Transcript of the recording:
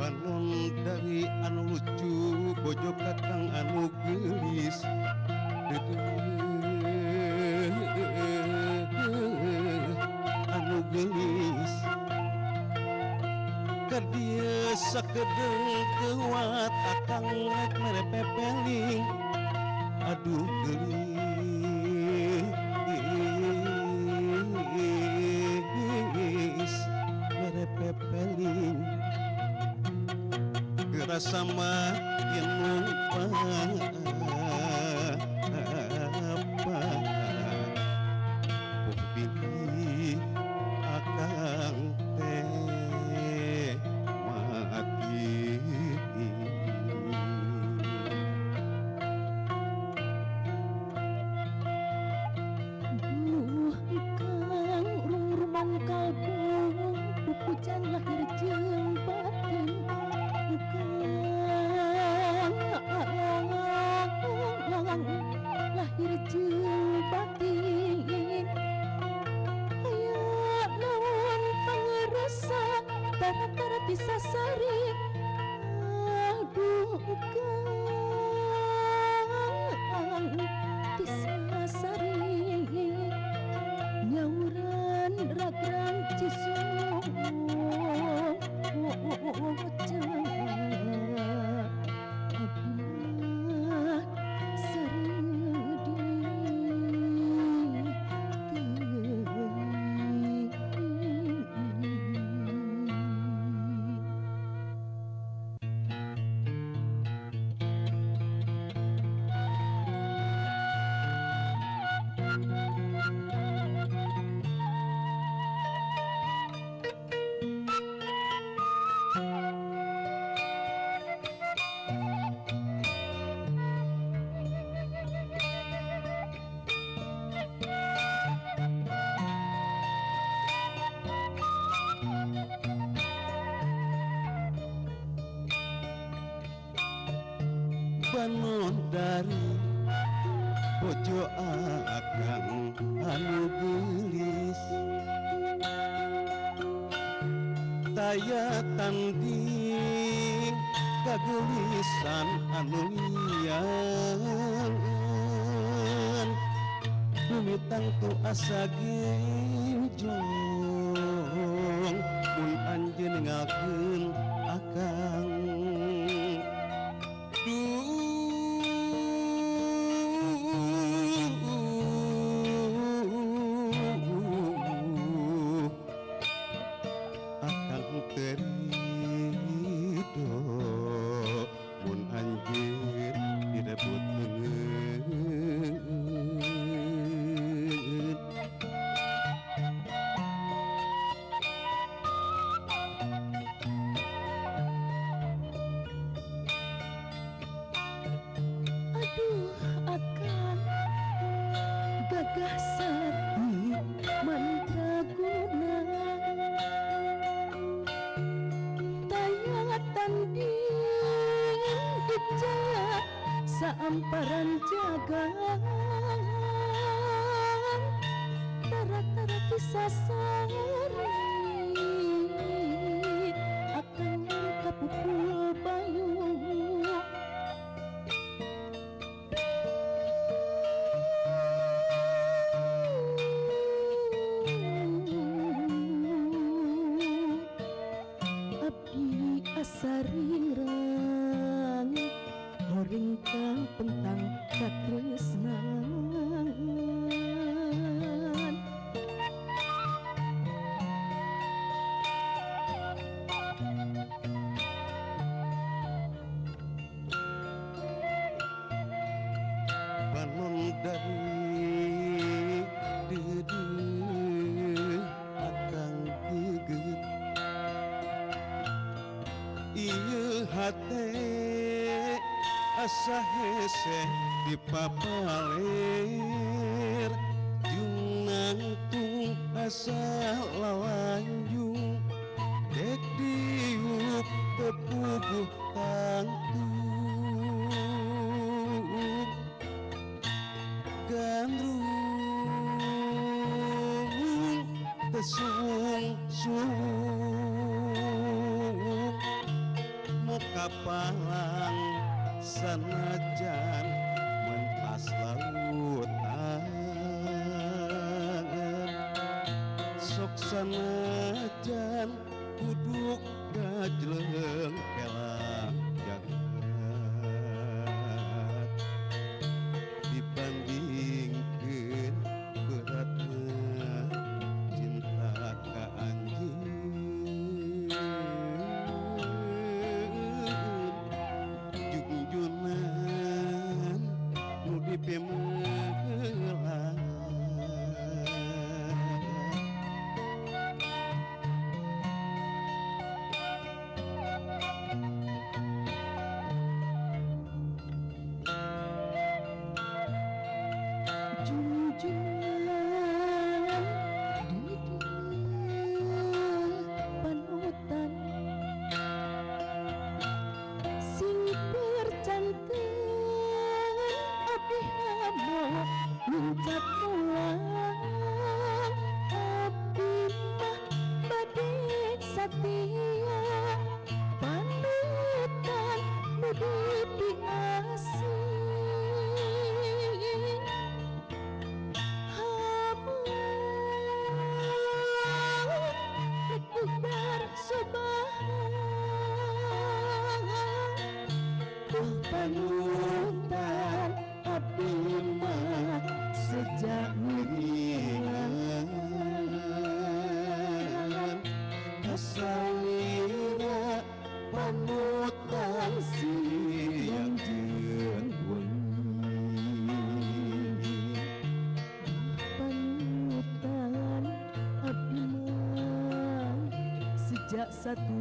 Bangun dari anu lucu bojo kakang anu gelis anu gelis ka dieu sakedeng kuat akang rek mere pepeling aduh gelis mere pepeling gerasa mah yang lupa apa pilih akang teh mati duh kang rumang kalbung pupujan lahir jeung batin lahir jeung batin aya naon pangerasa tara-tara bisa sari aduh kang bisa sari nyauran ragrang cisung abah seredi bangun dari bojo akang anu gelis taya tanding kagelisan anu liang dumitang tu asa ginjong mun anjeun ninggalkeun akang akang terido mun anjeun direbut leungeun aduh akan gagah sati mandraguna taya tanding dijaya saamparan jagan tara-tara bisa sari akan kapupul bayu abdi asaringrang horing kang pentang katresnan bangun dari dedeuh akang geget ieu hate asa hese dipapaler jeung nangtung asa lawanjung dek diuk tepuguh tangtung gandrung tesung-sung kapalang sanajan mentas lautan sok sanajan kudu gajleng kelang jagat dibandingkeun beratna cinta ka anjeun junjunan nu dipemeula junjungan duduk panutan sing percanten abdi hamo mincat pulang abdi mah bade satia panutan nu dipiasih Akbar subhan panutan abdi mah sejak ngiringan kasalira panutan siang jeung wengi panutan abdi mah sejak satu